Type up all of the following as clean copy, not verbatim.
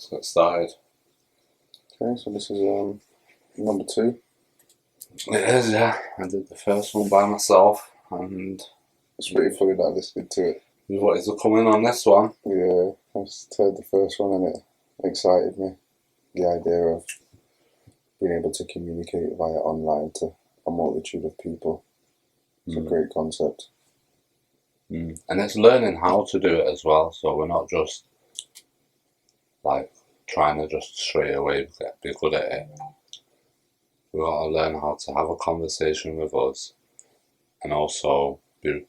let's get started. Okay, so this is number 2. It is, yeah. I did the first one by myself, and It's pretty funny that I listened to it. we wanted to come in on this one. Yeah, I just heard the first one and it excited me. The idea of being able to communicate via online to a multitude of people. It's a great concept. And it's learning how to do it as well, so we're not just like trying to just straight away be good at it. We've got to learn how to have a conversation with us and also be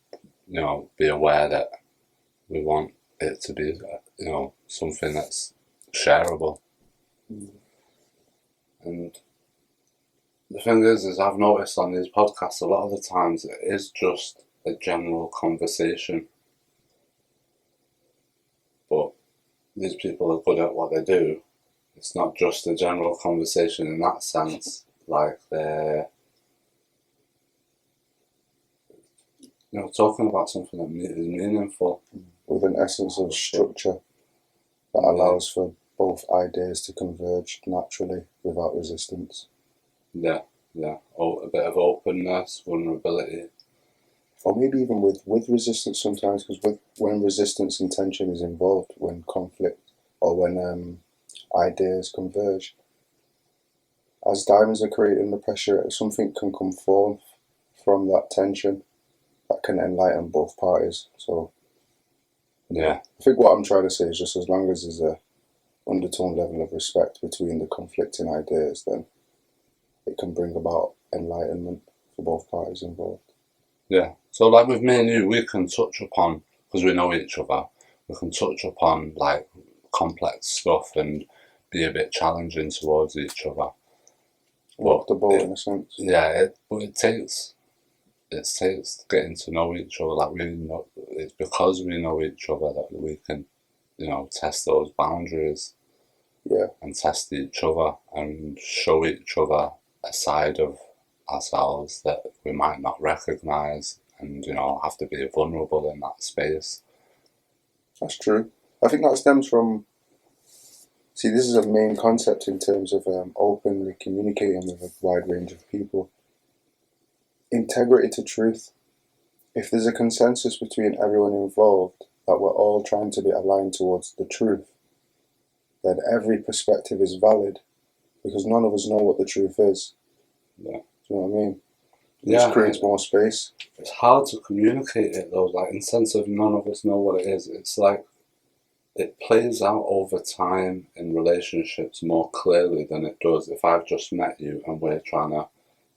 aware that we want it to be, something that's shareable. And the thing is I've noticed on these podcasts a lot of the times it is just a general conversation. But these people are good at what they do. It's not just a general conversation in that sense. Like they're, talking about something that is meaningful. With an essence of structure that allows for both ideas to converge naturally without resistance. Yeah. A bit of openness, vulnerability. Or maybe even with resistance sometimes, because when resistance and tension is involved, when conflict or when ideas converge, as diamonds are created under pressure, something can come forth from that tension that can enlighten both parties. So, yeah, I think what I'm trying to say is just as long as there's a undertone level of respect between the conflicting ideas, then it can bring about enlightenment for both parties involved. Yeah. So like with me and you, we can touch upon, because we know each other, we can touch upon like complex stuff and be a bit challenging towards each other. Rock the boat in a sense. Yeah, but it takes getting to know each other. Like it's because we know each other that we can, test those boundaries. Yeah. And test each other and show each other a side of ourselves that we might not recognise, and have to be vulnerable in that space. That's true. I think that stems from. See, this is a main concept in terms of openly communicating with a wide range of people. Integrity to truth. If there's a consensus between everyone involved that we're all trying to be aligned towards the truth, then every perspective is valid because none of us know what the truth is. Yeah. Do you know what I mean? It Yeah, just creates more space. It's hard to communicate it though, like in the sense of none of us know what it is. It's like it plays out over time in relationships more clearly than it does if I've just met you and we're trying to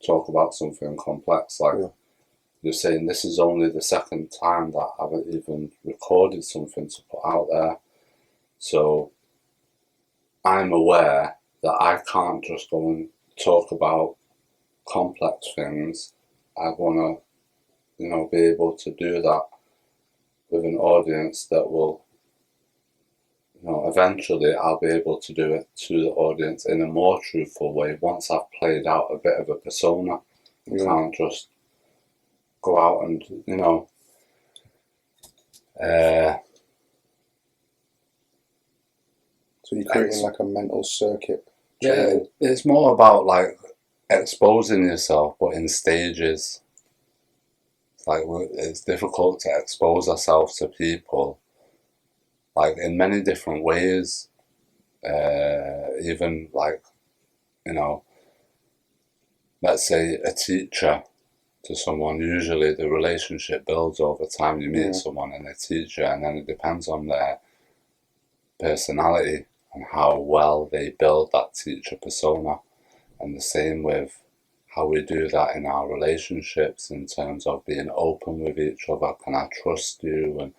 talk about something complex. Like you're saying, this is only the second time that I haven't even recorded something to put out there. So I'm aware that I can't just go and talk about complex things. I want to, be able to do that with an audience that will, eventually I'll be able to do it to the audience in a more truthful way once I've played out a bit of a persona. I can't just go out and, So you're creating like a mental circuit. Yeah, it's more about like exposing yourself, but in stages. Like it's difficult to expose ourselves to people, like in many different ways. Even like, let's say a teacher to someone. Usually, the relationship builds over time. You meet someone and a teacher, and then it depends on their personality and how well they build that teacher persona. And the same with how we do that in our relationships in terms of being open with each other. Can I trust you? And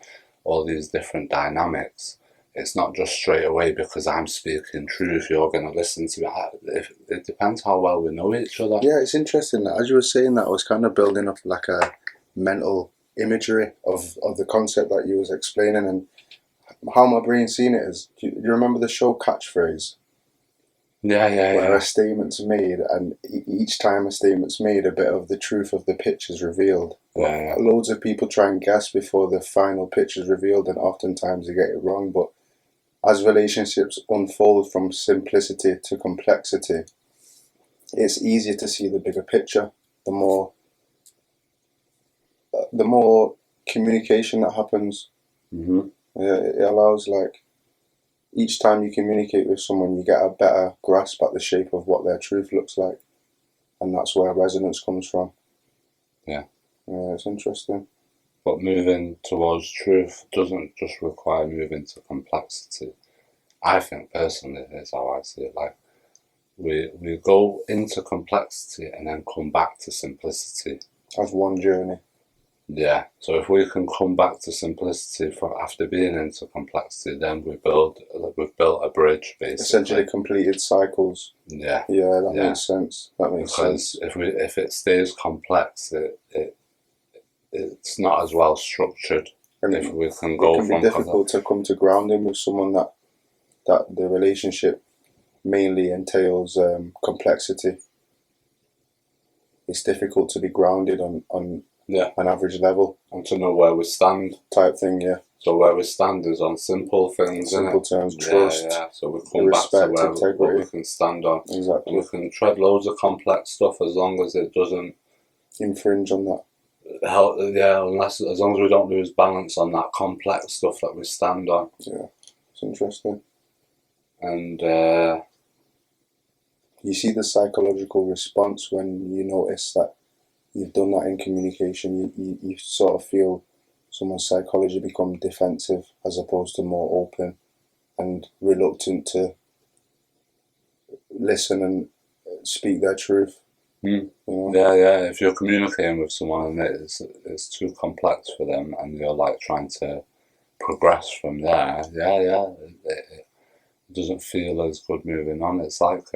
all these different dynamics. It's not just straight away because I'm speaking truth, you're going to listen to me. It depends how well we know each other. Yeah, it's interesting that as you were saying that, I was kind of building up like a mental imagery of the concept that you was explaining and how my brain's seen it is. Do you remember the show Catchphrase? Where a statement's made, and each time a statement's made, a bit of the truth of the pitch is revealed. Loads of people try and guess before the final pitch is revealed, and oftentimes they get it wrong. But as relationships unfold from simplicity to complexity, it's easier to see the bigger picture. The more communication that happens, it allows, like, each time you communicate with someone, you get a better grasp at the shape of what their truth looks like, and that's where resonance comes from. Yeah, it's interesting. But moving towards truth doesn't just require moving to complexity. I think personally, is how I see it. Like, we go into complexity and then come back to simplicity. As one journey. Yeah. So if we can come back to simplicity after being into complexity, then we've built a bridge, basically. Essentially completed cycles. Yeah. Yeah, that makes sense. That makes sense. Because if it stays complex, it's not as well structured. And if we can go from, it can be difficult to come to grounding with someone that the relationship mainly entails complexity. It's difficult to be grounded on an average level. And to know where we stand. Type thing, yeah. So where we stand is on simple things, simple terms, trust. Yeah. So we come back to where we can stand on. Exactly. And we can tread loads of complex stuff as long as it doesn't infringe on that. As long as we don't lose balance on that complex stuff that we stand on. Yeah, it's interesting. And you see the psychological response when you notice that you've done that in communication. You sort of feel someone's psychology become defensive as opposed to more open and reluctant to listen and speak their truth. You know? Yeah. If you're communicating with someone and it's too complex for them, and you're like trying to progress from there, it doesn't feel as good moving on. It's like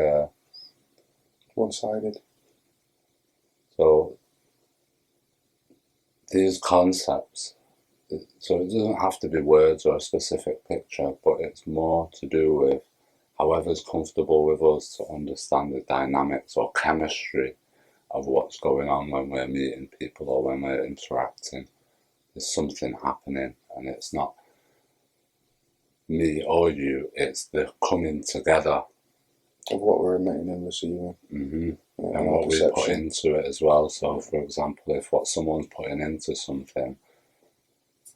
one-sided. So these concepts, so it doesn't have to be words or a specific picture, but it's more to do with however's comfortable with us to understand the dynamics or chemistry of what's going on when we're meeting people or when we're interacting. There's something happening, and it's not me or you, it's the coming together of what we're emitting and receiving. And what we put into it as well. So, for example, if what someone's putting into something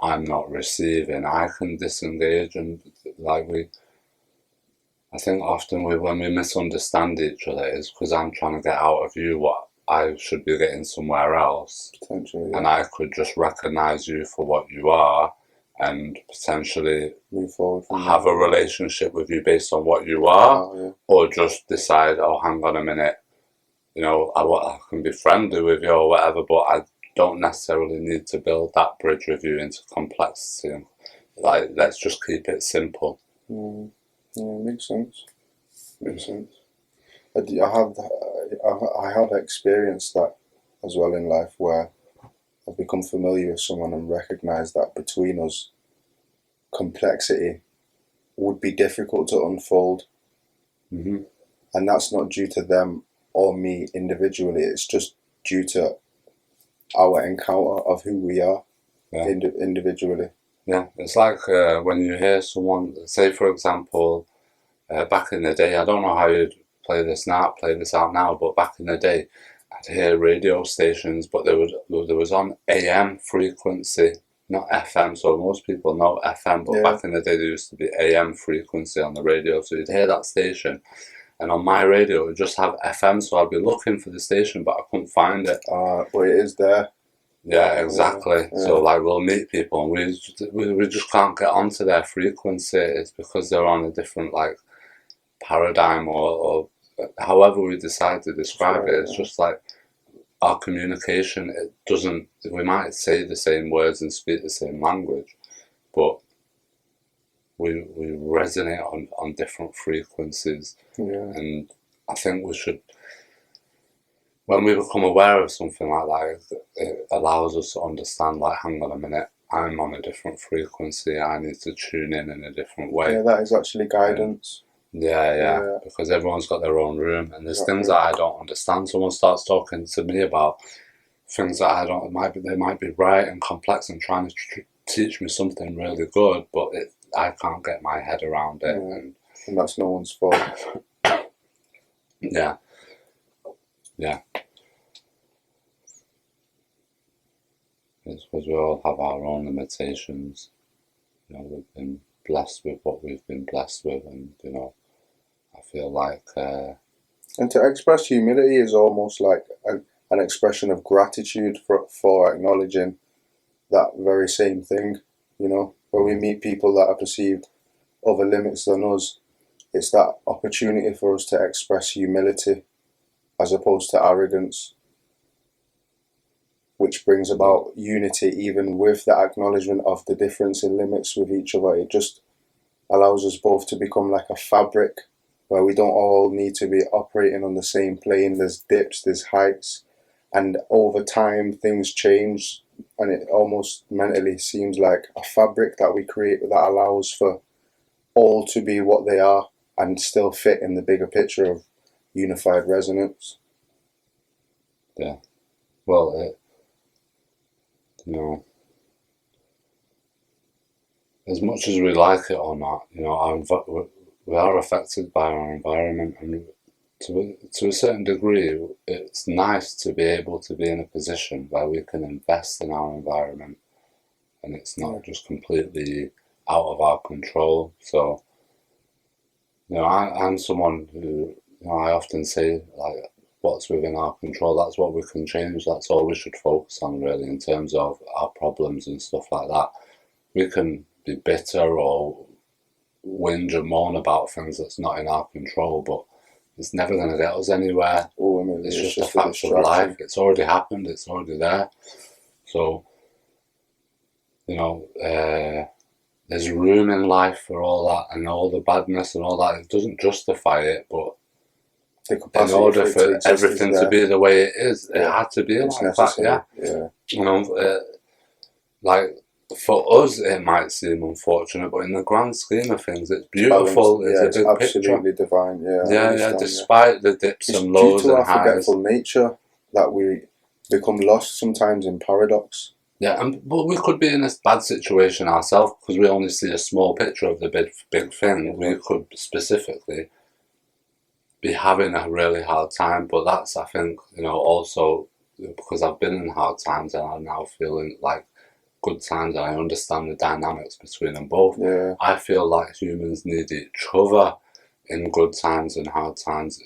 I'm not receiving, I can disengage, and I think often when we misunderstand each other is because I'm trying to get out of you what I should be getting somewhere else. Potentially, yeah. And I could just recognise you for what you are and potentially move forward from have a relationship with you based on what you are, or just decide, oh, hang on a minute, I can be friendly with you or whatever, but I don't necessarily need to build that bridge with you into complexity. Like, let's just keep it simple. Yeah, makes sense. Makes sense. I have experienced that as well in life, where I've become familiar with someone and recognised that between us, complexity would be difficult to unfold. And that's not due to them or me individually, it's just due to our encounter of who we are individually. Yeah, it's like when you hear someone, say for example, back in the day, I don't know how you'd play this out now, but back in the day, I'd hear radio stations, but there was on AM frequency, not FM. So most people know FM, but back in the day there used to be AM frequency on the radio. So you'd hear that station, and on my radio it would just have FM. So I'd be looking for the station, but I couldn't find it. But it is there. Yeah, exactly. Yeah. So like we'll meet people and we just can't get onto their frequency. It's because they're on a different like paradigm or however we decide to describe it. It's just like our communication, it doesn't, we might say the same words and speak the same language, but we resonate on different frequencies. And I think we should, when we become aware of something like that, it allows us to understand, like, hang on a minute, I'm on a different frequency, I need to tune in a different way. Yeah, that is actually guidance. Yeah, because everyone's got their own room, and there's things that I don't understand. Someone starts talking to me about things that they might be right and complex and trying to teach me something really good, but I can't get my head around it, and that's no one's fault. Yeah. It's because we all have our own limitations. We've been blessed with what we've been blessed with, and I feel like. And to express humility is almost like an expression of gratitude for acknowledging that very same thing. When we meet people that are perceived other limits than us, it's that opportunity for us to express humility as opposed to arrogance, which brings about unity even with the acknowledgement of the difference in limits with each other. It just allows us both to become like a fabric where we don't all need to be operating on the same plane. There's dips, there's heights, and over time things change, and it almost mentally seems like a fabric that we create that allows for all to be what they are and still fit in the bigger picture of unified resonance. Yeah. Well, as much as we like it or not, we are affected by our environment, and to a certain degree, it's nice to be able to be in a position where we can invest in our environment, and it's not just completely out of our control. So, I'm someone who, I often say, like, what's within our control, that's what we can change, that's all we should focus on, really, in terms of our problems and stuff like that. We can be bitter or whinge and moan about things that's not in our control, but it's never going to get us anywhere. It's just a fact of life. It's already happened, it's already there. So, there's room in life for all that and all the badness and all that. It doesn't justify it, but in order for everything to be the way it is, it had to be like that. Like, for us, it might seem unfortunate, but in the grand scheme of things, it's beautiful. It's a big absolutely picture. Divine. Despite the dips and lows and highs. It's due to our forgetful nature that we become lost sometimes in paradox. Yeah, but we could be in a bad situation ourselves because we only see a small picture of the big thing. We could specifically be having a really hard time, but that's, I think, also because I've been in hard times and I'm now feeling like good times, and I understand the dynamics between them both. I feel like humans need each other in good times and hard times.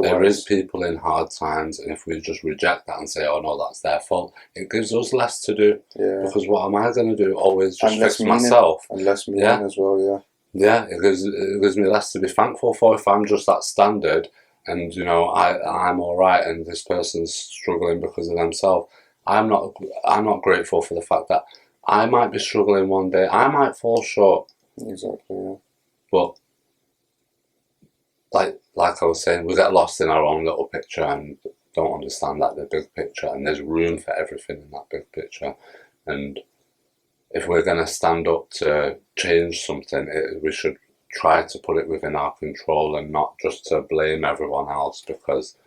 There is people in hard times, and if we just reject that and say, oh no, that's their fault, it gives us less to do. Because what am I going to do? Always just fix myself. And less meaning as well, it gives me less to be thankful for if I'm just that standard, and I'm alright and this person's struggling because of themselves. I'm not grateful for the fact that I might be struggling one day. I might fall short. Exactly. But like I was saying, we get lost in our own little picture and don't understand that the big picture, and there's room for everything in that big picture. And if we're going to stand up to change something, we should try to put it within our control and not just to blame everyone else, because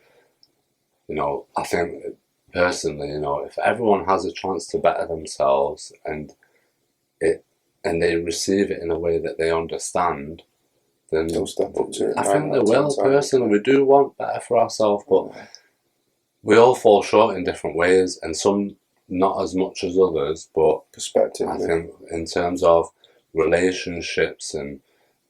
I think personally, if everyone has a chance to better themselves and they receive it in a way that they understand, then they'll step up to it. I think they will. Personally, we do want better for ourselves, but we all fall short in different ways, and some not as much as others. But perspective, I think in terms of relationships and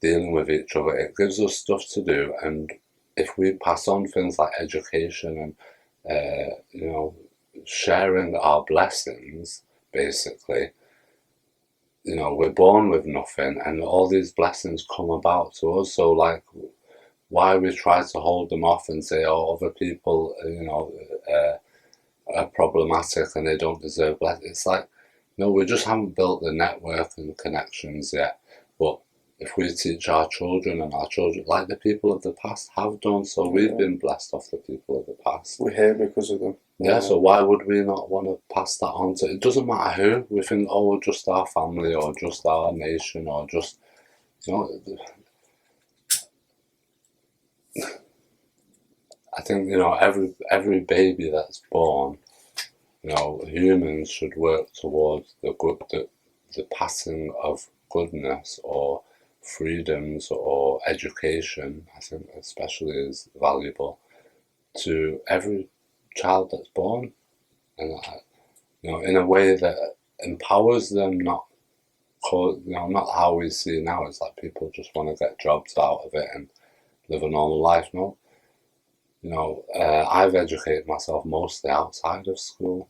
dealing with each other, it gives us stuff to do, and if we pass on things like education and sharing our blessings, basically, we're born with nothing, and all these blessings come about to us. So, like, why we try to hold them off and say, oh, other people, are problematic and they don't deserve blessings. It's like, no, we just haven't built the network and connections yet. But if we teach our children, and our children, like the people of the past have done, so we've been blessed off the people of the past. We're here because of them. So why would we not want to pass that on to? It doesn't matter who. We think, oh, just our family or just our nation or just, I think, every baby that's born, humans should work towards the passing of goodness or freedoms or education, I think especially is valuable to every child that's born, and in a way that empowers them, not not how we see now. It's like people just want to get jobs out of it and live a normal life. No, I've educated myself mostly outside of school,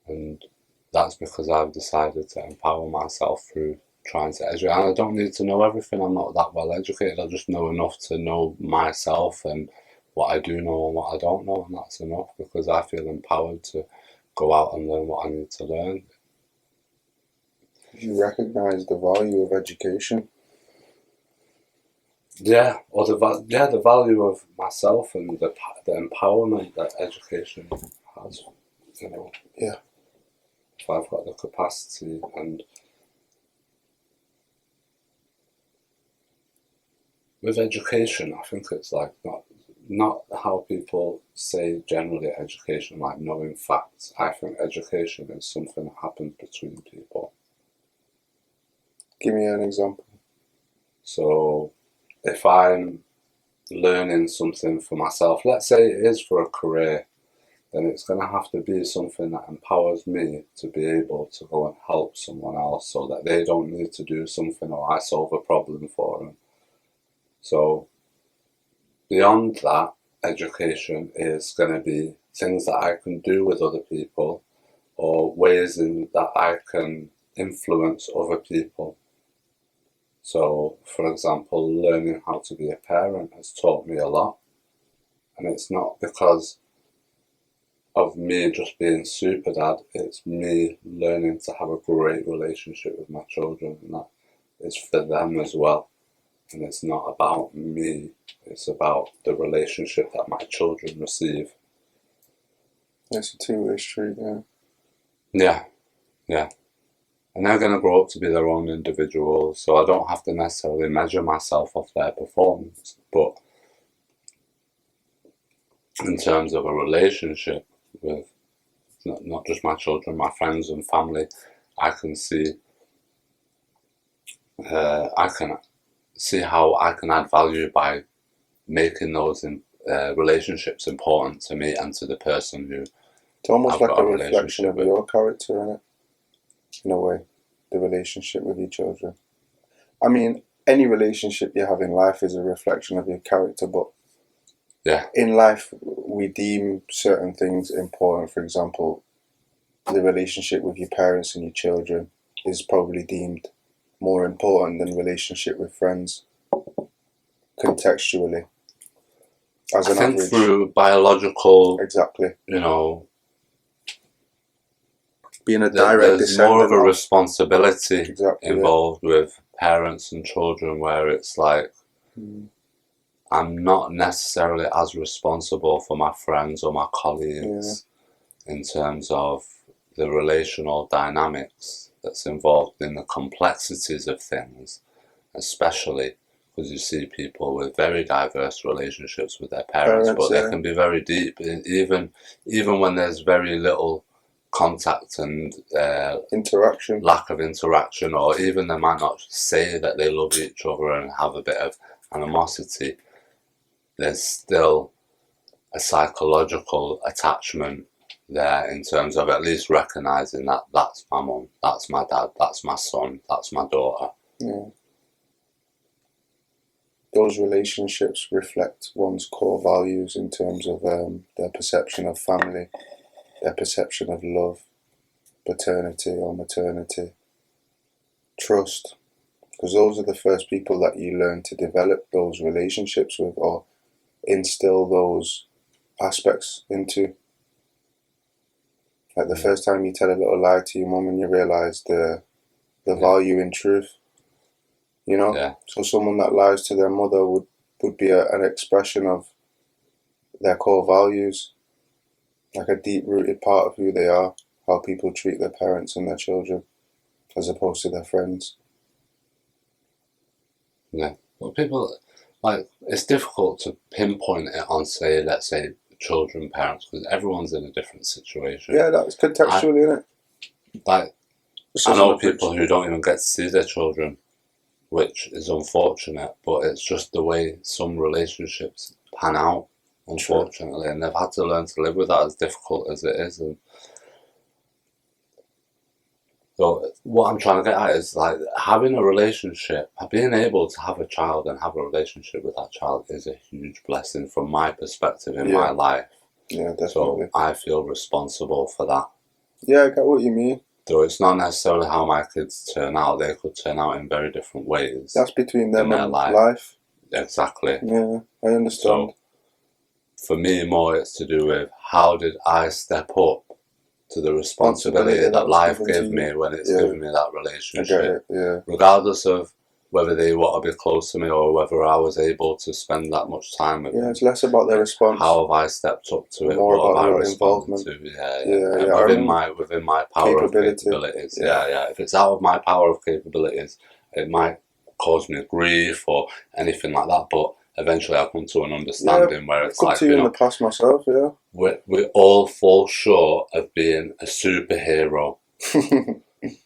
and that's because I've decided to empower myself through trying to educate. And I don't need to know everything. I'm not that well educated. I just know enough to know myself and what I do know and what I don't know, and that's enough because I feel empowered to go out and learn what I need to learn. You recognise the value of education. Yeah, or the value of myself and the empowerment that education has. Yeah. If I've got the capacity, and with education, I think it's like not how people say generally education, like knowing facts. I think education is something that happens between people. Give me an example. So if I'm learning something for myself, let's say it is for a career, then it's going to have to be something that empowers me to be able to go and help someone else so that they don't need to do something or I solve a problem for them. So beyond that, education is going to be things that I can do with other people or ways in that I can influence other people. So, for example, learning how to be a parent has taught me a lot. And it's not because of me just being super dad, it's me learning to have a great relationship with my children, and that is for them as well. And it's not about me, it's about the relationship that my children receive. It's a two-way street, yeah. Yeah. And they're going to grow up to be their own individuals, so I don't have to necessarily measure myself off their performance. But in terms of a relationship with not just my children, my friends and family, I can see how I can add value by making those relationships important to me and to the person who it's almost I've like got a reflection of with. your character, isn't it? In a way, the relationship with your children. I mean, any relationship you have in life is a reflection of your character, but in life we deem certain things important. For example, the relationship with your parents and your children is probably deemed more important than relationship with friends, contextually. As an average, through biological, exactly, being a direct there's descendant, more of a responsibility involved with parents and children, where it's like I'm not necessarily as responsible for my friends or my colleagues in terms of the relational dynamics that's involved in the complexities of things, especially because you see people with very diverse relationships with their parents, but they can be very deep, even when there's very little contact and interaction, lack of interaction, or even they might not say that they love each other and have a bit of animosity. There's still a psychological attachment there in terms of at least recognizing that that's my mum, that's my dad, that's my son, that's my daughter. Yeah. Those relationships reflect one's core values in terms of their perception of family, their perception of love, paternity or maternity, trust, because those are the first people that you learn to develop those relationships with or instill those aspects into. Like the first time you tell a little lie to your mum and you realise the value in truth, So someone that lies to their mother would be an expression of their core values, like a deep-rooted part of who they are, how people treat their parents and their children, as opposed to their friends. Yeah, well, people, it's difficult to pinpoint it on, let's say, children, parents, because everyone's in a different situation. Yeah, that's contextually, isn't it? I know people who don't even get to see their children, which is unfortunate, but it's just the way some relationships pan out, unfortunately, and they've had to learn to live with that, as difficult as it is. And so what I'm trying to get at is like having a relationship, being able to have a child and have a relationship with that child is a huge blessing from my perspective in my life. Yeah, definitely. So I feel responsible for that. Yeah, I get what you mean. So it's not necessarily how my kids turn out. They could turn out in very different ways. That's between them and life. Exactly. Yeah, I understand. So for me, more it's to do with how did I step up to the responsibility that life gave me when it's given me that relationship. I get it, yeah. Regardless of whether they want to be close to me or whether I was able to spend that much time with them. Yeah, it's less about their response. How have I stepped up to it? More what about have I your responded involvement. to? Within my power of capabilities. If it's out of my power of capabilities, it might cause me grief or anything like that. But eventually, I come to an understanding where it's like, you know, in the past myself, we all fall short of being a superhero.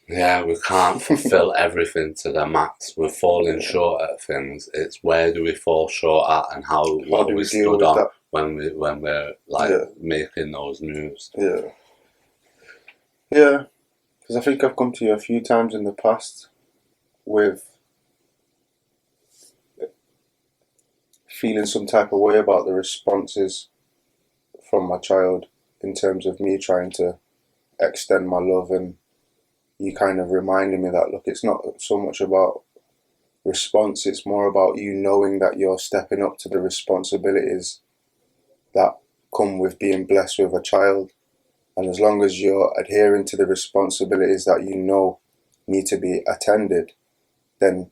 Yeah, we can't fulfill everything to the max. We're falling short at things. It's where do we fall short at, and what do we stood on when we're like making those moves. Yeah, because I think I've come to you a few times in the past with feeling some type of way about the responses from my child in terms of me trying to extend my love, and you kind of reminded me that, look, it's not so much about response, it's more about you knowing that you're stepping up to the responsibilities that come with being blessed with a child. And as long as you're adhering to the responsibilities that you know need to be attended, then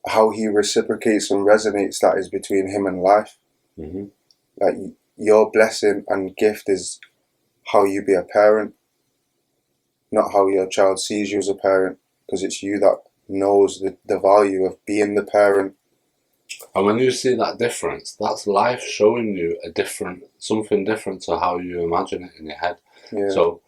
how he reciprocates and resonates that is between him and life. Mm-hmm. Like your blessing and gift is how you be a parent, not how your child sees you as a parent, because it's you that knows the value of being the parent. And when you see that difference, that's life showing you something different to how you imagine it in your head. Yeah. So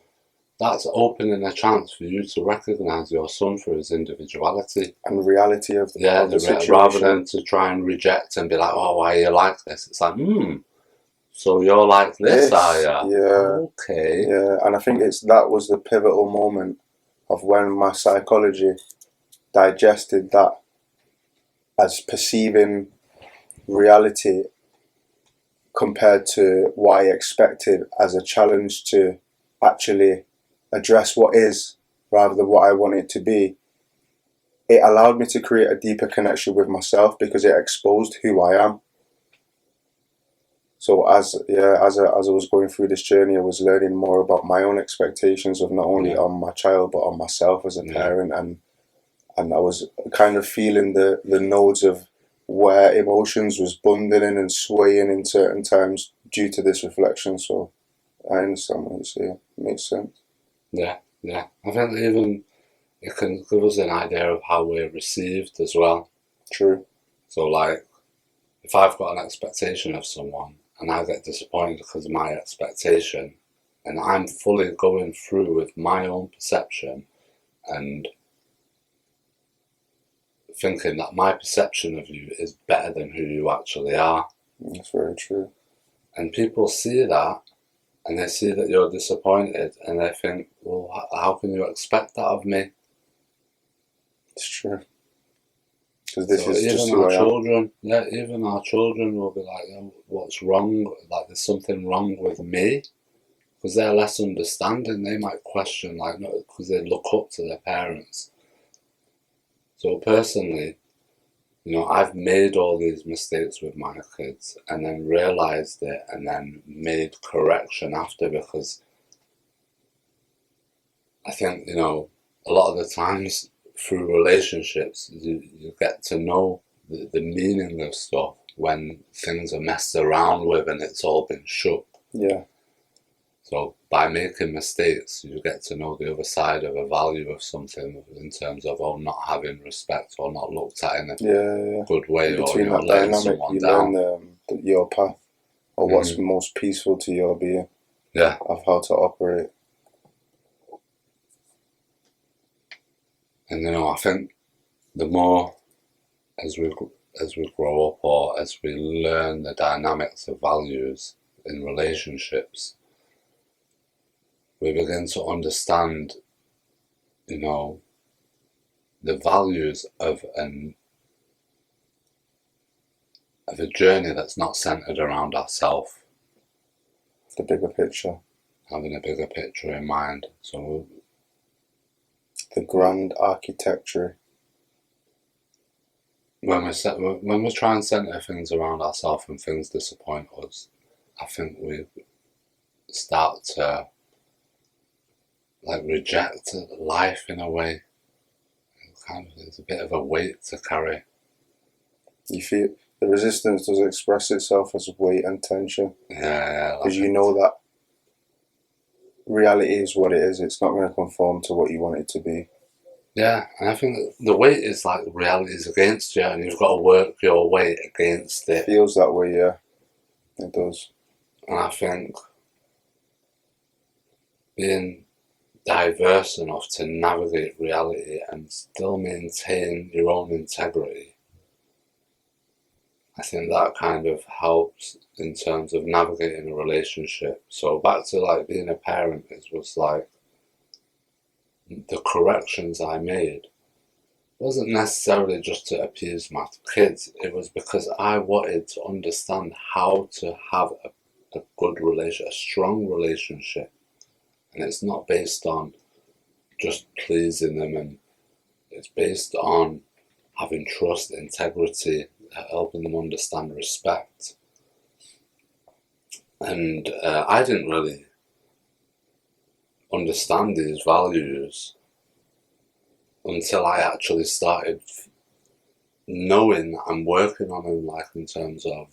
that's opening a chance for you to recognise your son for his individuality and reality of the situation, rather than to try and reject and be like, oh, why are you like this? It's like, so you're like this, are you? Yeah. Okay. Yeah, and I think that was the pivotal moment of when my psychology digested that as perceiving reality compared to what I expected as a challenge to actually address what is rather than what I want it to be. It allowed me to create a deeper connection with myself because it exposed who I am. So as I was going through this journey, I was learning more about my own expectations of not only on my child but on myself as a parent, and I was kind of feeling the nodes of where emotions was bundling and swaying in certain times due to this reflection. So I understand what you say. It makes sense. Yeah. I think even it can give us an idea of how we're received as well. True. So like, if I've got an expectation of someone and I get disappointed because of my expectation, and I'm fully going through with my own perception and thinking that my perception of you is better than who you actually are. That's very true. And people see that, and they see that you're disappointed, and they think, well, how can you expect that of me? It's true. Because this is even just who our I children, even our children will be like, what's wrong? Like, there's something wrong with me? Because they're less understanding. They might question, like, no, because they look up to their parents. So personally, I've made all these mistakes with my kids and then realised it and then made correction after, because I think, a lot of the times through relationships, you get to know the meaning of stuff when things are messed around with and it's all been shook. Yeah. So by making mistakes, you get to know the other side of a value of something in terms of not having respect or not looked at in a good way, between or that letting dynamic, someone you down. learn your path or what's most peaceful to your being. Yeah. Of how to operate. And I think the more as we grow up, or as we learn the dynamics of values in relationships, we begin to understand, the values of a journey that's not centered around ourselves. The bigger picture. Having a bigger picture in mind. So the grand architecture. When we try and centre things around ourselves and things disappoint us, I think we start to reject life in a way. It's a bit of a weight to carry. You feel the resistance does express itself as weight and tension. Yeah. Because you know that reality is what it is. It's not going to conform to what you want it to be. Yeah, and I think the weight is reality is against you, and you've got to work your way against it. It feels that way, yeah. It does. And I think being diverse enough to navigate reality and still maintain your own integrity, I think that kind of helps in terms of navigating a relationship. So back to being a parent, it was the corrections I made wasn't necessarily just to appease my kids. It was because I wanted to understand how to have a good relationship, a strong relationship. And it's not based on just pleasing them, and it's based on having trust, integrity, helping them understand respect. And I didn't really understand these values until I actually started knowing and working on them, in terms of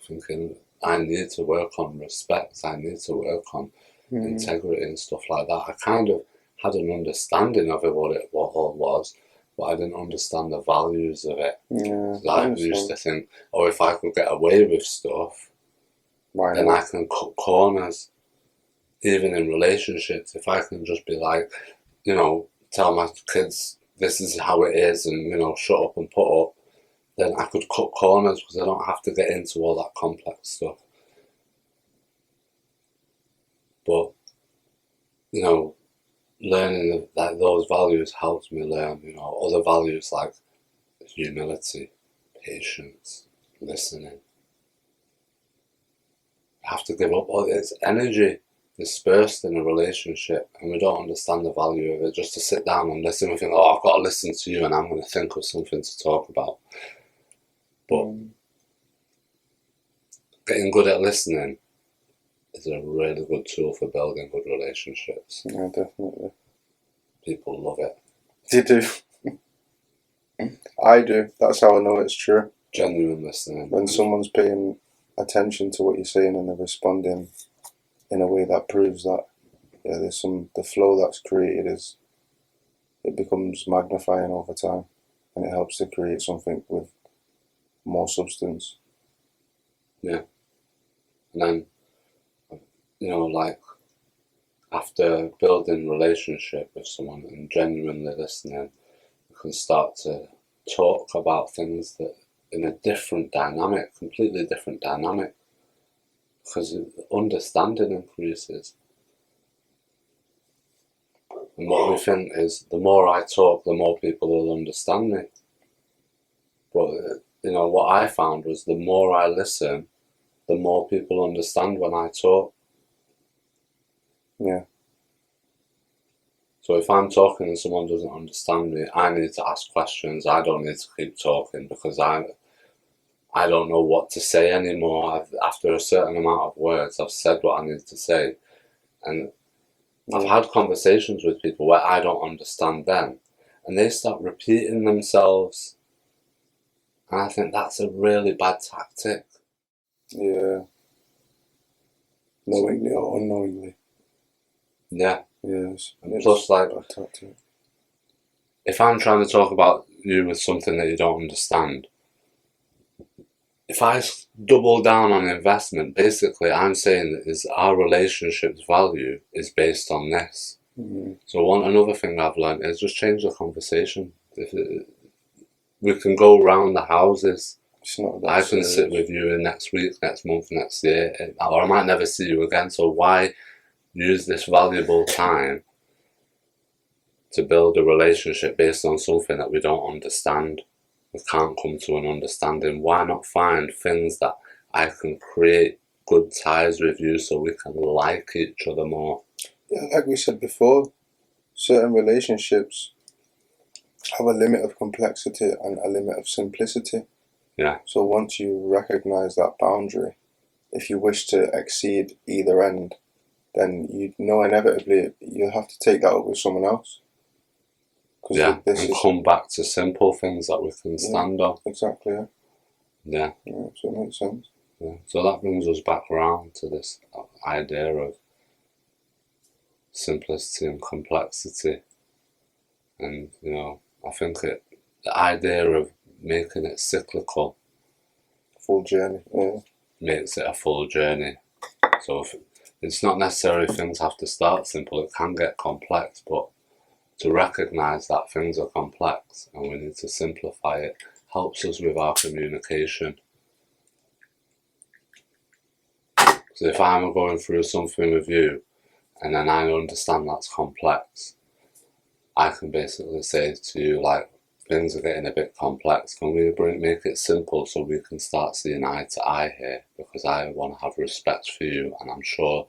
thinking I need to work on respect, I need to work on integrity and stuff like that. I kind of had an understanding of it, what all was, but I didn't understand the values of it. Yeah, I used to think, if I could get away with stuff, then I can cut corners, even in relationships. If I can just be tell my kids this is how it is, and shut up and put up, then I could cut corners because I don't have to get into all that complex stuff. But learning that those values helped me learn other values like humility, patience, listening. You have to give up all this energy dispersed in a relationship, and we don't understand the value of it, just to sit down and listen. We think, I've got to listen to you and I'm going to think of something to talk about. But getting good at listening is a really good tool for building good relationships. Yeah, definitely. People love it. They do. I do. That's how I know it's true. Genuine listening. When someone's paying attention to what you're saying and they're responding in a way that proves that, there's the flow that's created it becomes magnifying over time, and it helps to create something with more substance. Yeah. And then, after building relationship with someone and genuinely listening, you can start to talk about things that in a different dynamic, completely different dynamic, because understanding increases. And what we think is, the more I talk, the more people will understand me. But what I found was, the more I listen, the more people understand when I talk. Yeah. So if I'm talking and someone doesn't understand me, I need to ask questions. I don't need to keep talking, because I don't know what to say anymore. After a certain amount of words, I've said what I need to say. And I've had conversations with people where I don't understand them, and they start repeating themselves. And I think that's a really bad tactic. Yeah. Knowingly or unknowingly. Yeah. Yes. And plus, if I'm trying to talk about you with something that you don't understand, if I double down on investment, basically I'm saying that our relationship's value is based on this. So another thing I've learned is just change the conversation. We can go round the houses. It's not that I can serious. sit with you next week, next month, next year, or I might never see you again. So why use this valuable time to build a relationship based on something that we don't understand? We can't come to an understanding. Why not find things that I can create good ties with you so we can like each other more? Yeah, like we said before, certain relationships have a limit of complexity and a limit of simplicity. Yeah. So once you recognize that boundary, if you wish to exceed either end, then you know inevitably you'll have to take that up with someone else. Yeah, and come back to simple things that we can stand on. Exactly, yeah. Yeah. Yeah, so it makes sense. Yeah. So that brings us back around to this idea of simplicity and complexity. And, you know, I think the idea of making it cyclical, full journey, makes it a full journey. So it's not necessarily things have to start simple, it can get complex, but to recognise that things are complex and we need to simplify it helps us with our communication. So if I'm going through something with you and then I understand that's complex, I can basically say to you, like, things are getting a bit complex. Can we make it simple so we can start seeing eye to eye here? Because I want to have respect for you, and I'm sure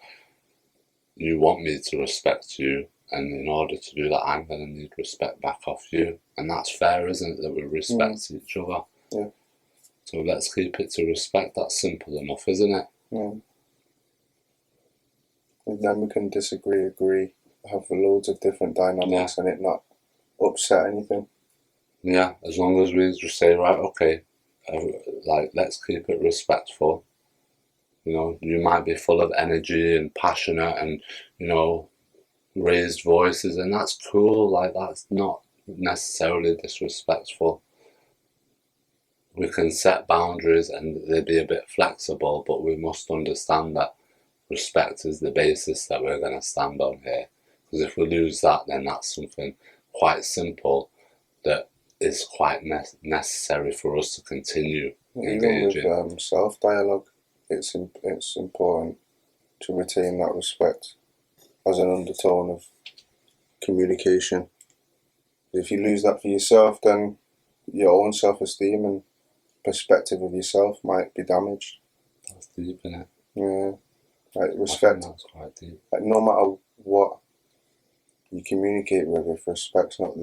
you want me to respect you. And in order to do that, I'm going to need respect back off you. And that's fair, isn't it? That we respect each other. Yeah. So let's keep it to respect. That's simple enough, isn't it? Yeah. And then we can disagree, agree, have loads of different dynamics and it not upset anything. Yeah, as long as we just say, right, okay, like, let's keep it respectful. You know, you might be full of energy and passionate and, you know, raised voices, and that's cool. Like, that's not necessarily disrespectful. We can set boundaries and they be a bit flexible, but we must understand that respect is the basis that we're going to stand on here. Because if we lose that, then that's something quite simple that is quite necessary for us to continue engaging. Even with self-dialogue, it's important to retain that respect as an undertone of communication. If you lose that for yourself, then your own self-esteem and perspective of yourself might be damaged. That's deep, isn't it? Yeah, like respect. That's quite deep. Like, no matter what you communicate with, if respect's not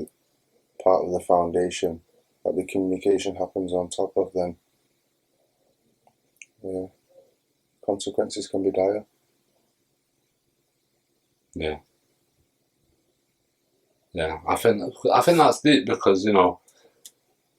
part of the foundation that the communication happens on top of, then yeah, consequences can be dire. Yeah. Yeah, I think that's deep because, you know,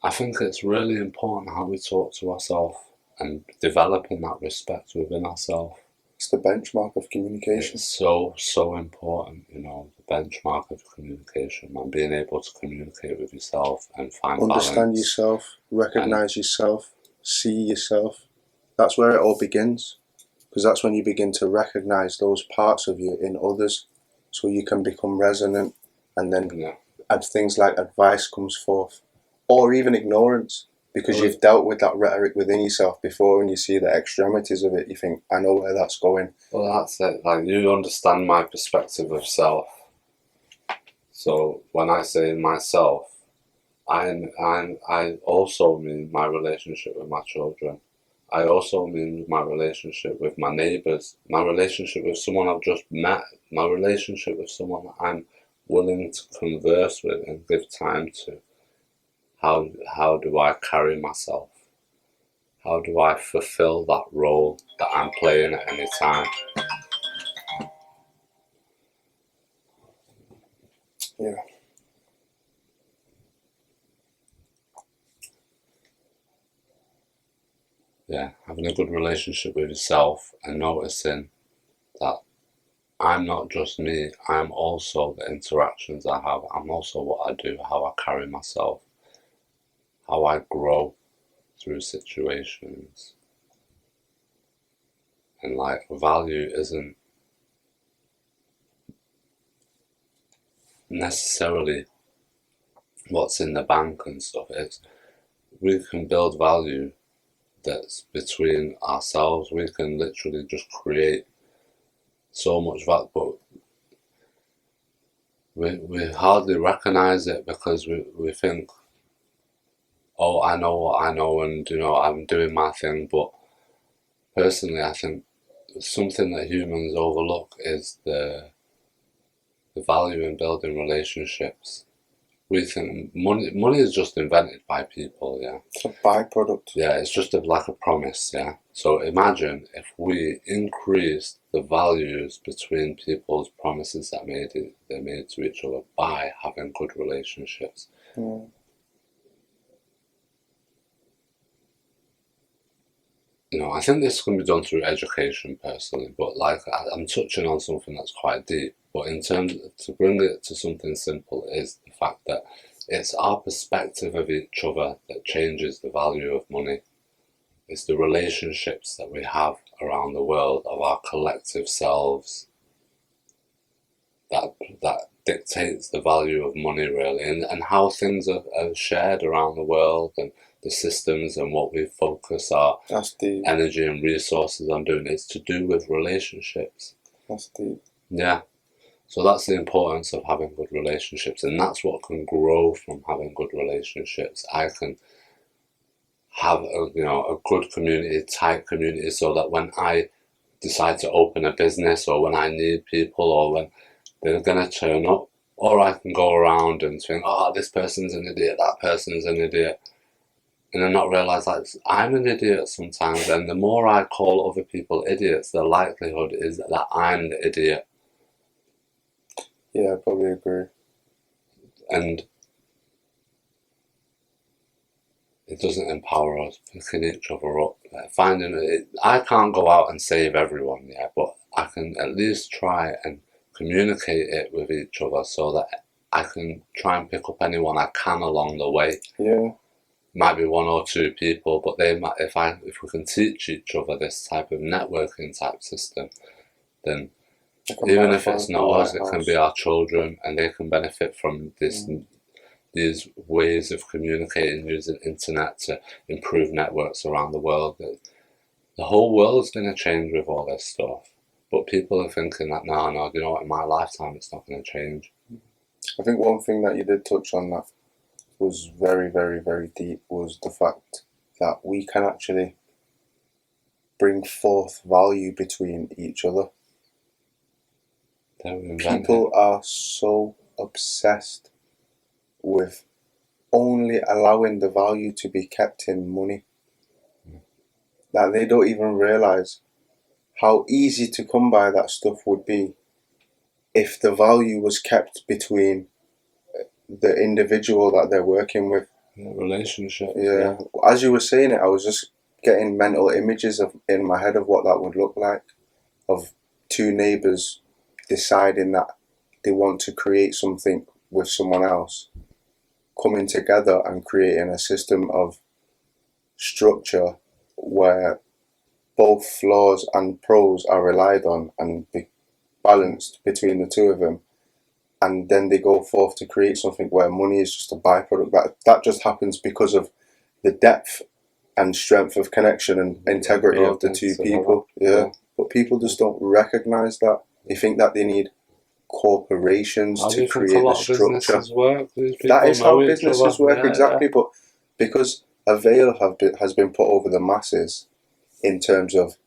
I think it's really important how we talk to ourselves and developing that respect within ourselves. It's the benchmark of communication. It's so important, you know, the benchmark of communication and being able to communicate with yourself and find Understand balance. yourself, recognize yourself, see yourself. That's where it all begins, because that's when you begin to recognize those parts of you in others, so you can become resonant, and then add things like advice comes forth, or even ignorance, because you've dealt with that rhetoric within yourself before and you see the extremities of it. You think, I know where that's going. Well, that's it. Like, you understand my perspective of self. So when I say myself, I also mean my relationship with my children. I also mean my relationship with my neighbours, my relationship with someone I've just met, my relationship with someone that I'm willing to converse with and give time to. How do I carry myself? How do I fulfill that role that I'm playing at any time? Yeah. Yeah, having a good relationship with yourself and noticing that I'm not just me, I'm also the interactions I have, I'm also what I do, how I carry myself, how I grow through situations. And like, value isn't necessarily what's in the bank and stuff. It's we can build value that's between ourselves. We can literally just create so much value, but we hardly recognize it because we think, oh, I know what I know, and I'm doing my thing. But personally, I think something that humans overlook is the value in building relationships. We think money is just invented by people, yeah. It's a byproduct. Yeah, it's just like a promise, yeah. So imagine if we increased the values between people's promises that they made to each other by having good relationships. Yeah. I think this can be done through education personally, but like I'm touching on something that's quite deep. But in terms to bring it to something simple is the fact that it's our perspective of each other that changes the value of money. It's the relationships that we have around the world of our collective selves that dictates the value of money, really, and how things are shared around the world, and the systems and what we focus our energy and resources on doing. It's to do with relationships. That's deep. Yeah. So that's the importance of having good relationships, and that's what can grow from having good relationships. I can have a good community, tight community, so that when I decide to open a business, or when I need people, or when they're gonna turn up, or I can go around and think, oh, this person's an idiot, that person's an idiot, and then not realise that I'm an idiot sometimes. And the more I call other people idiots, the likelihood is that I'm the idiot. Yeah, I probably agree. And it doesn't empower us, picking each other up, finding it. I can't go out and save everyone, yeah, but I can at least try and communicate it with each other so that I can try and pick up anyone I can along the way. Yeah. Might be one or two people, but they might, if we can teach each other this type of networking type system, then even if it's not us, it can be our children, and they can benefit from this. These ways of communicating using internet to improve networks around the world. The whole world's going to change with all this stuff, but people are thinking that no, in my lifetime it's not going to change. I think one thing that you did touch on that was very, very, very deep was the fact that we can actually bring forth value between each other. People are so obsessed with only allowing the value to be kept in money that they don't even realize how easy to come by that stuff would be if the value was kept between the individual that they're working with. Relationship. Yeah. As you were saying it, I was just getting mental images in my head of what that would look like, of two neighbours deciding that they want to create something with someone else, coming together and creating a system of structure where both flaws and pros are relied on and be balanced between the two of them, and then they go forth to create something where money is just a byproduct. That just happens because of the depth and strength of connection and integrity of the two people. Yeah. But people just don't recognize that. They think that they need corporations to create the structure. That is how businesses work, exactly. But because a veil has been put over the masses in terms of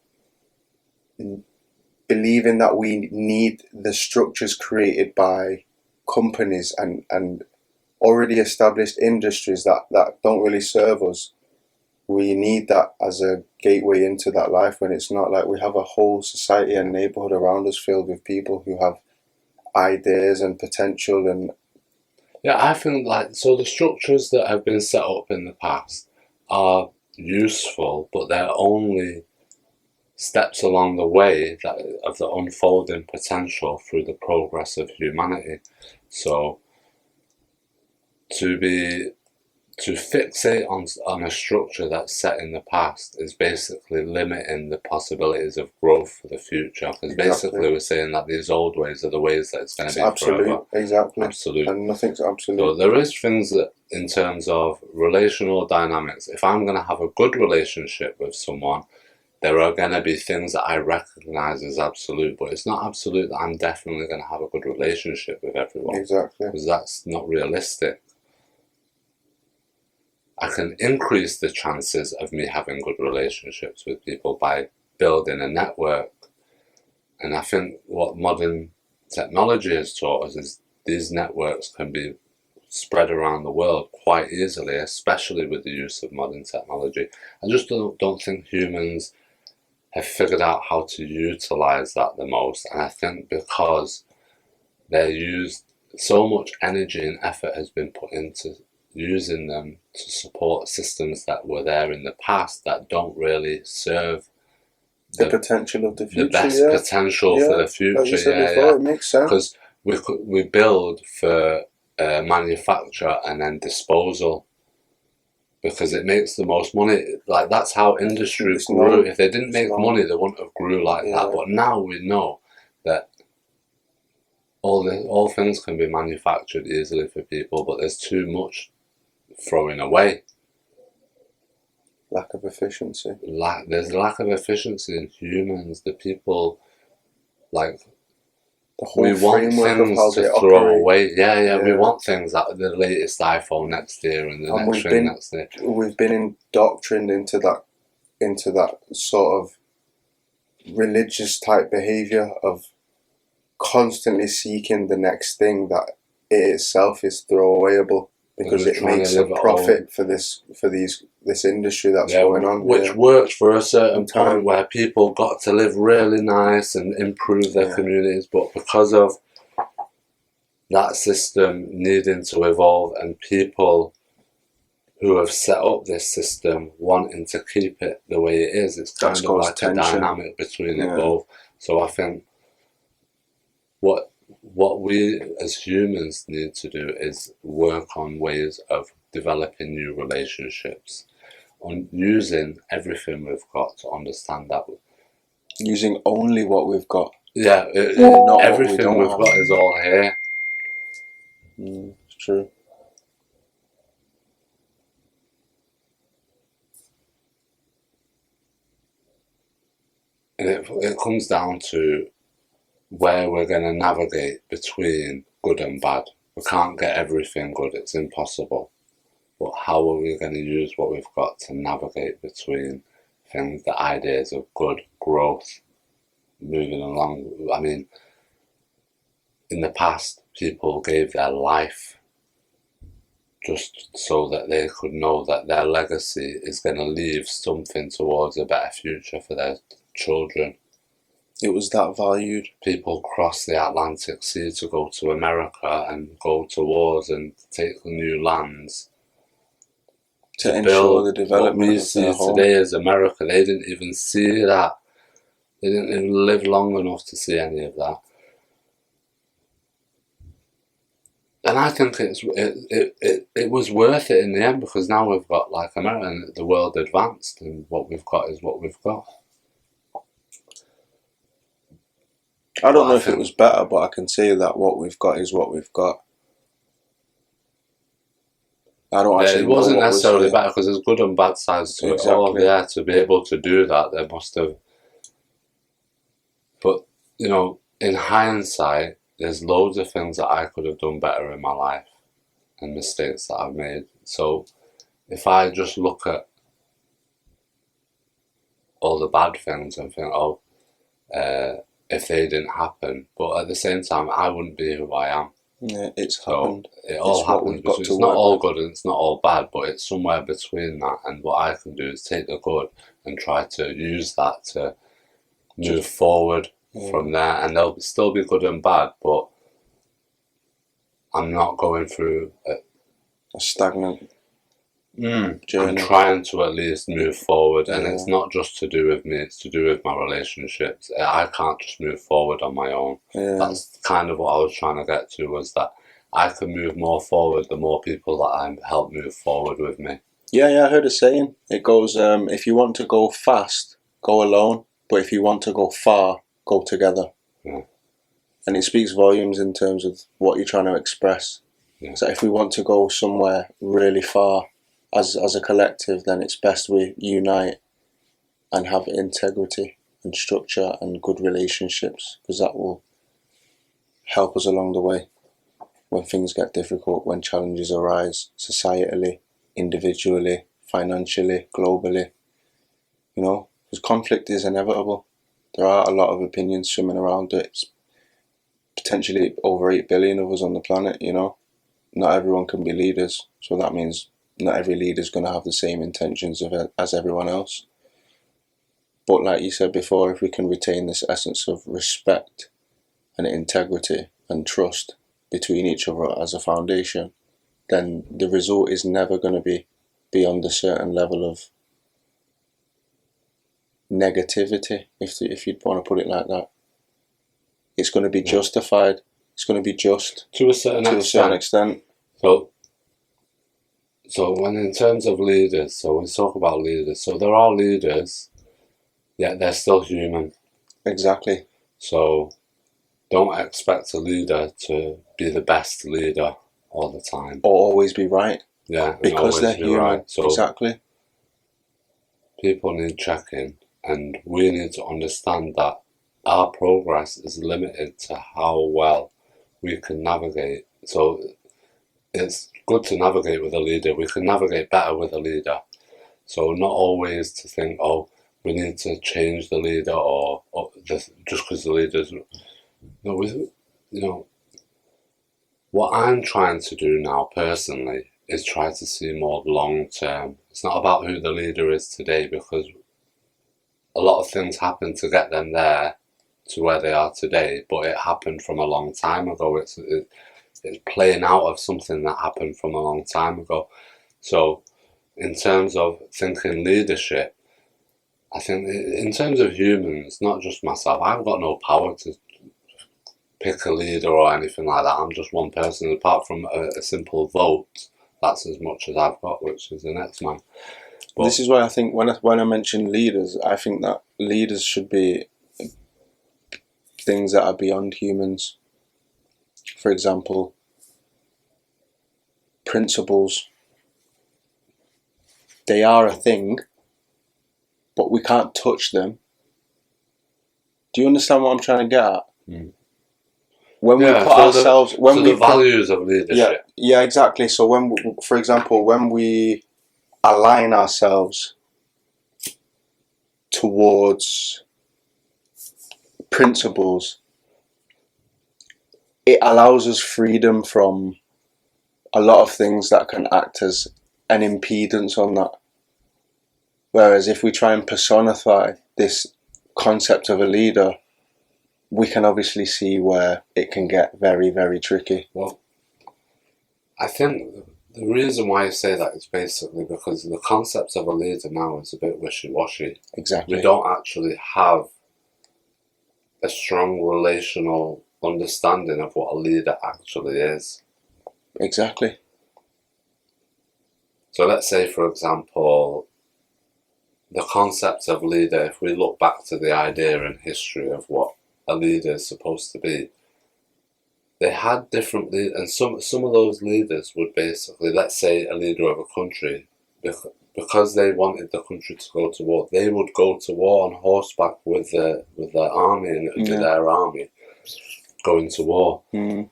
believing that we need the structures created by companies and already established industries that don't really serve us. We need that as a gateway into that life, when it's not. Like, we have a whole society and neighborhood around us filled with people who have ideas and potential. And yeah, I think so the structures that have been set up in the past are useful, but they're only steps along the way of the unfolding potential through the progress of humanity. So to be to fixate on a structure that's set in the past is basically limiting the possibilities of growth for the future. Because basically we're saying that these old ways are the ways that it's going to be absolute, forever. exactly. Absolute. And nothing's absolute. So there is things that, in terms of relational dynamics, if I'm going to have a good relationship with someone, there are going to be things that I recognize as absolute, but it's not absolute that I'm definitely going to have a good relationship with everyone. Exactly. Because that's not realistic. I can increase the chances of me having good relationships with people by building a network. And I think what modern technology has taught us is these networks can be spread around the world quite easily, especially with the use of modern technology. I just don't think humans have figured out how to utilize that the most. And I think because they're used, so much energy and effort has been put into using them to support systems that were there in the past that don't really serve the potential of the future, the best potential for the future. Like you said before, it makes sense. Because we build for manufacture and then disposal because it makes the most money. Like that's how industry grew. If they didn't make money, they wouldn't have grew like that. But now we know that all things can be manufactured easily for people, but there's too much throwing away. Lack of efficiency. There's a lack of efficiency in humans. The people, like, the whole we want things to throw away. Yeah. We want things like the latest iPhone next year and the next thing next year. We've been indoctrined into that sort of religious type behaviour of constantly seeking the next thing that it itself is throwawayable because it makes a profit for this industry that's going on, which works for a certain point where people got to live really nice and improve their communities, but because of that system needing to evolve and people who have set up this system wanting to keep it the way it is, it's kind of like a dynamic between it both. So I think what we as humans need to do is work on ways of developing new relationships, on using everything we've got to understand that. Using only what we've got. Yeah, everything we've got is all here. It's true. And it comes down to where we're going to navigate between good and bad. We can't get everything good, it's impossible. But how are we going to use what we've got to navigate between things, the ideas of good growth, moving along? I mean, in the past, people gave their life just so that they could know that their legacy is going to leave something towards a better future for their children. It was that valued. People cross the Atlantic Sea to go to America and go to wars and take new lands. To ensure the development what we see today as America, they didn't even see that. They didn't even live long enough to see any of that. And I think it was worth it in the end because now we've got like America and the world advanced and what we've got is what we've got. I don't know if it was better, but I can say that what we've got is what we've got. I don't actually. It wasn't necessarily better because there's good and bad sides to it all. Yeah, to be able to do that, they must have. But you know, in hindsight, there's loads of things that I could have done better in my life, and mistakes that I've made. So, if I just look at all the bad things and think, oh, if they didn't happen, but at the same time, I wouldn't be who I am. Yeah, it's happened. It all happens. It's not all good and it's not all bad, but it's somewhere between that. And what I can do is take the good and try to use that to move forward from there. And there'll still be good and bad, but I'm not going through a stagnant journey. I'm trying to at least move forward, and it's not just to do with me, it's to do with my relationships. I can't just move forward on my own. That's kind of what I was trying to get to, was that I can move more forward the more people that I help move forward with me. Yeah, I heard a saying. It goes, if you want to go fast, go alone. But if you want to go far, go together. Yeah. And it speaks volumes in terms of what you're trying to express. Yeah. So if we want to go somewhere really far as a collective, then it's best we unite and have integrity and structure and good relationships, because that will help us along the way when things get difficult, when challenges arise societally, individually, financially, globally. You know, because conflict is inevitable. There are a lot of opinions swimming around it. It's potentially over 8 billion of us on the planet, you know. Not everyone can be leaders, so that means not every leader is going to have the same intentions as everyone else. But like you said before, if we can retain this essence of respect and integrity and trust between each other as a foundation, then the result is never going to be beyond a certain level of negativity, if you'd want to put it like that. It's going to be justified. It's going to be just to a certain extent. So when in terms of leaders, so we talk about leaders, so there are leaders, yet they're still human. Exactly. So don't expect a leader to be the best leader all the time. Or always be right. Yeah, because they're human. Right. So exactly. People need checking, and we need to understand that our progress is limited to how well we can navigate. So it's good to navigate with a leader. We can navigate better with a leader. So not always to think, oh, we need to change the leader or just because the leader's... No, what I'm trying to do now personally is try to see more long term. It's not about who the leader is today, because a lot of things happen to get them there to where they are today, but it happened from a long time ago. It's playing out of something that happened from a long time ago. So in terms of thinking leadership, I think in terms of humans, not just myself, I've got no power to pick a leader or anything like that. I'm just one person. Apart from a simple vote, that's as much as I've got, which is the next man. But this is why I think when I mention leaders, I think that leaders should be things that are beyond humans. For example, principles. They are a thing, but we can't touch them. Do you understand what I'm trying to get at? Mm. When we put ourselves... the values of leadership. Yeah, exactly. So for example, when we align ourselves towards principles, it allows us freedom from a lot of things that can act as an impedance on that. Whereas if we try and personify this concept of a leader, we can obviously see where it can get very, very tricky. Well, I think the reason why I say that is basically because the concept of a leader now is a bit wishy-washy. Exactly. We don't actually have a strong relational understanding of what a leader actually is. Exactly. So let's say, for example, the concept of leader, if we look back to the idea and history of what a leader is supposed to be, they had different leaders, and some of those leaders would basically, let's say a leader of a country, because they wanted the country to go to war, they would go to war on horseback with their army, and it would be their army going to war. Mm.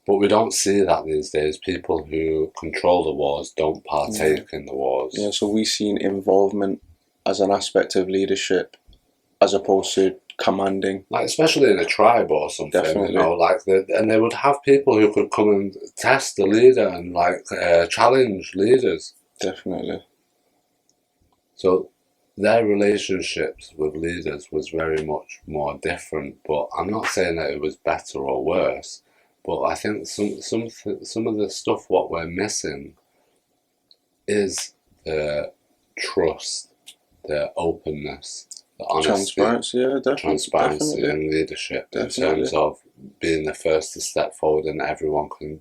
But we don't see that these days. People who control the wars don't partake in the wars. Yeah, so we've seen involvement as an aspect of leadership as opposed to commanding. Like, especially in a tribe or something, Definitely. you know, and they would have people who could come and test the leader and challenge leaders. Definitely. So their relationships with leaders was very much more different, but I'm not saying that it was better or worse. But I think some of the stuff what we're missing is the trust, the openness, the honesty, transparency, transparency in leadership. Definitely. In terms of being the first to step forward and everyone can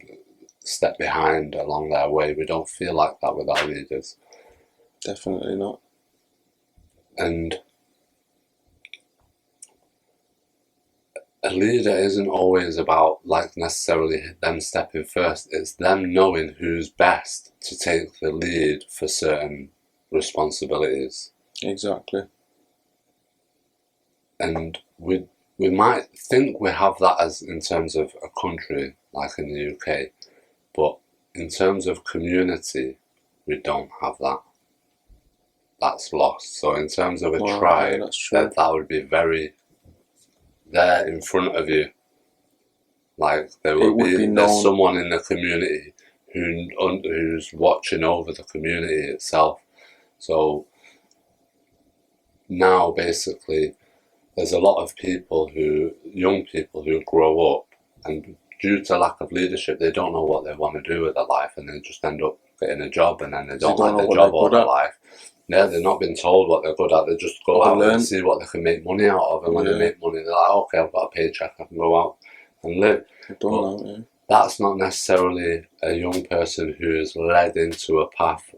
step behind along their way. We don't feel like that with our leaders. Definitely not. And a leader isn't always about like necessarily them stepping first. It's them knowing who's best to take the lead for certain responsibilities. Exactly. And we might think we have that as in terms of a country like in the UK, but in terms of community, we don't have that. That's lost. So in terms of a tribe, that would be very there in front of you. Like there will be there's someone in the community who's watching over the community itself. So now basically there's a lot of young people who grow up, and due to lack of leadership they don't know what they want to do with their life, and they just end up getting a job, and then they don't like their job all their life. Yeah, they're not been told what they're good at. They just go out and see what they can make money out of, and when they make money they're like, okay, I've got a paycheck, I can go out and live. But that's not necessarily a young person who is led into a path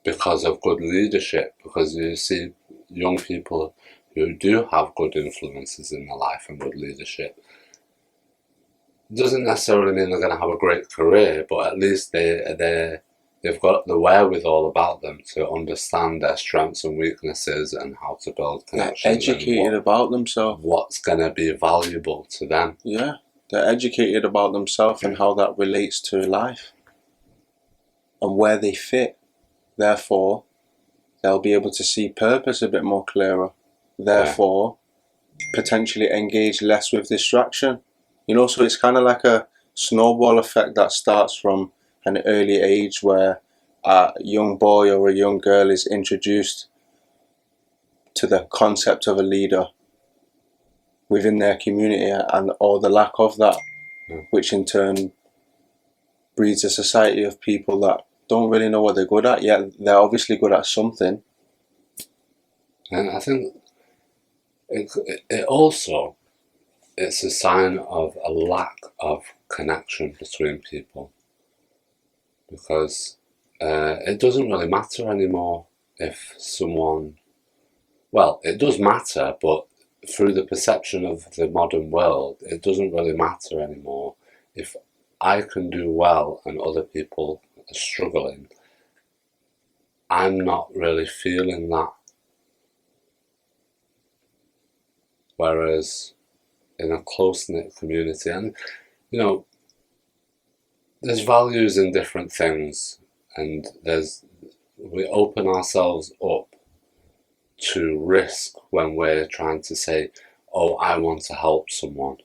because of good leadership, because you see young people who do have good influences in their life and good leadership. It doesn't necessarily mean they're going to have a great career, but at least they've got the wherewithal about them to understand their strengths and weaknesses and how to build connections. They're educated about themselves. What's going to be valuable to them. Yeah, they're educated about themselves and how that relates to life and where they fit. Therefore, they'll be able to see purpose a bit more clearer. Therefore, potentially engage less with distraction. You know, so it's kind of like a snowball effect that starts from an early age where a young boy or a young girl is introduced to the concept of a leader within their community and or the lack of that, which in turn breeds a society of people that don't really know what they're good at, yet they're obviously good at something. And I think it also, it's a sign of a lack of connection between people, because it doesn't really matter anymore if someone, well, it does matter, but through the perception of the modern world, it doesn't really matter anymore. If I can do well and other people are struggling, I'm not really feeling that. Whereas in a close-knit community, and you know, there's values in different things, and we open ourselves up to risk when we're trying to say, oh, I want to help someone.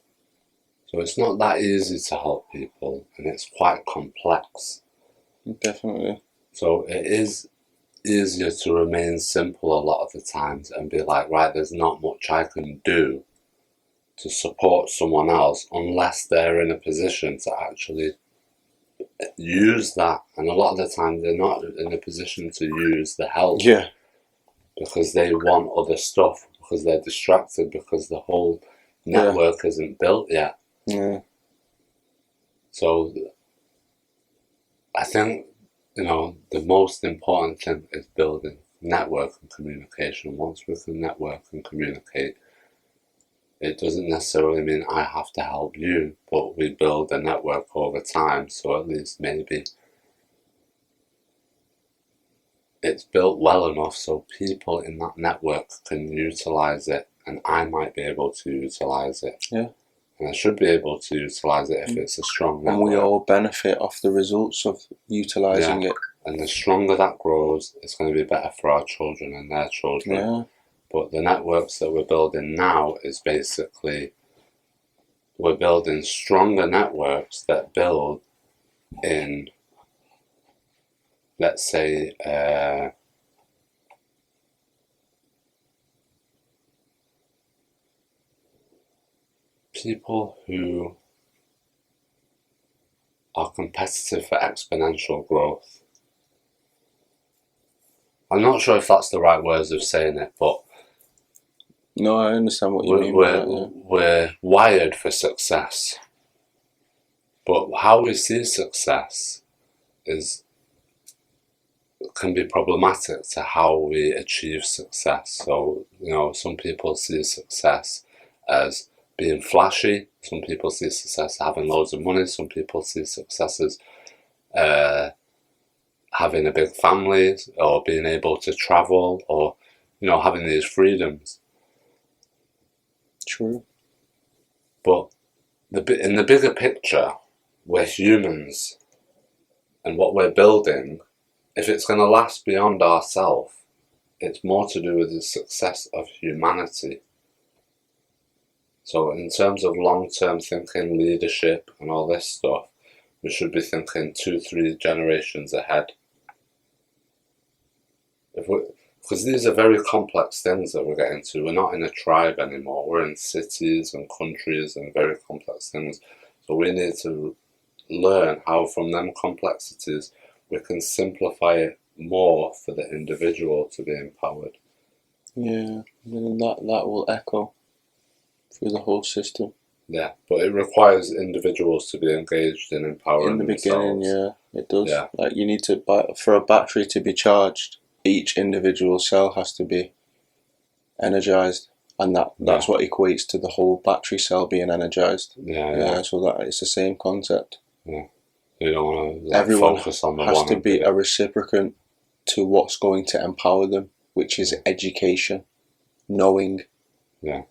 So it's not that easy to help people, and it's quite complex. Definitely. So it is easier to remain simple a lot of the times and be like, right, there's not much I can do to support someone else unless they're in a position to actually use that. And a lot of the time they're not in a position to use the help. Yeah. Because they want other stuff, because they're distracted, because the whole network isn't built yet. Yeah. So I think, you know, the most important thing is building network and communication. Once we can network and communicate, it doesn't necessarily mean I have to help you, but we build a network over time, so at least maybe it's built well enough so people in that network can utilize it, and I might be able to utilize it. Yeah. And I should be able to utilize it if it's a strong network. And we all benefit off the results of utilizing it. And the stronger that grows, it's going to be better for our children and their children. Yeah. But the networks that we're building now is basically, we're building stronger networks that build in, let's say, people who are competitive for exponential growth. I'm not sure if that's the right words of saying it, but No, I understand what you mean by that, yeah. We're wired for success, but how we see success can be problematic to how we achieve success. So, some people see success as being flashy, some people see success as having loads of money, some people see success as having a big family, or being able to travel, or having these freedoms. True. But in the bigger picture, we're humans, and what we're building, if it's going to last beyond ourselves, it's more to do with the success of humanity. So in terms of long-term thinking, leadership and all this stuff, we should be thinking 2-3 generations ahead. Because these are very complex things that we're getting to. We're not in a tribe anymore. We're in cities and countries and very complex things. So we need to learn how from them complexities we can simplify it more for the individual to be empowered. Yeah, and that will echo through the whole system. Yeah, but it requires individuals to be engaged in empowering themselves. In the beginning, yeah, it does. Yeah. Like you need to, for a battery to be charged, each individual cell has to be energized, and that's what equates to the whole battery cell being energized. Yeah. So that it's the same concept. Yeah. You don't want to Everyone focus on the has one to be a reciprocant to what's going to empower them, which is education, knowing. Yeah.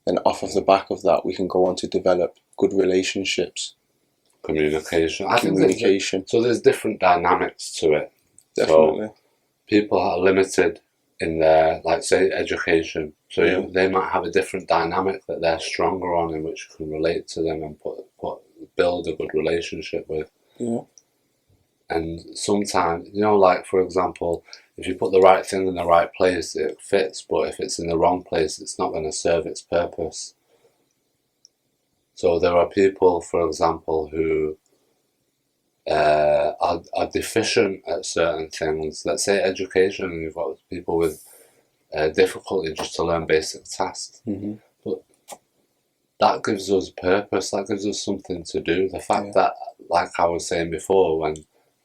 And off of the back of that, we can go on to develop good relationships. Communication. So there's different dynamics to it. Definitely. So people are limited in their, like, say, education. So they might have a different dynamic that they're stronger on, in which can relate to them and build a good relationship with. Yeah. And sometimes, like, for example, if you put the right thing in the right place, it fits. But if it's in the wrong place, it's not going to serve its purpose. So there are people, for example, who are deficient at certain things. Let's say education, and you've got people with difficulty just to learn basic tasks. Mm-hmm. But that gives us purpose. That gives us something to do. The fact that, like I was saying before, when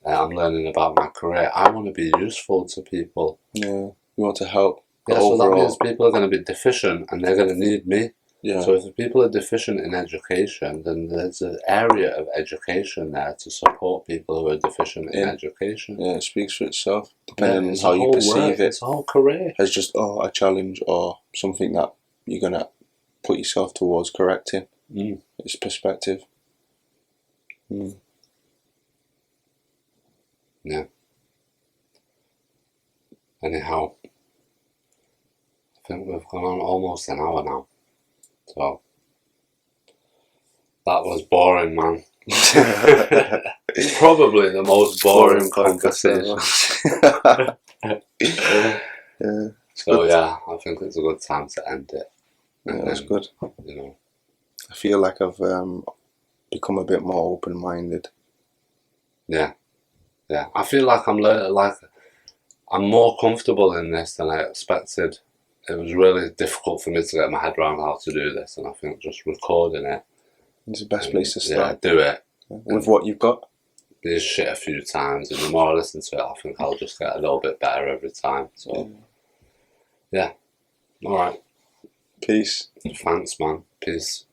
I'm learning about my career, I want to be useful to people. Yeah, you want to help. Yeah, so that means people are going to be deficient and they're going to need me. Yeah. So if people are deficient in education, then there's an area of education there to support people who are deficient in education. Yeah, it speaks for itself, depending on how you perceive it. It's a whole career. As just, a challenge or something that you're going to put yourself towards correcting. It's perspective. Yeah. Anyhow, I think we've gone on almost an hour now. So, that was boring, man. Probably the most boring conversation. Yeah. So, yeah, I think it's a good time to end it. Yeah, that's good. I feel like I've become a bit more open-minded. Yeah. I feel like I'm more comfortable in this than I expected. It was really difficult for me to get my head around how to do this, and I think just recording it is the best place to start. Yeah, do it. With what you've got. Be shit a few times, and the more I listen to it, I think I'll just get a little bit better every time. So, yeah. Alright. Peace. Thanks, man. Peace.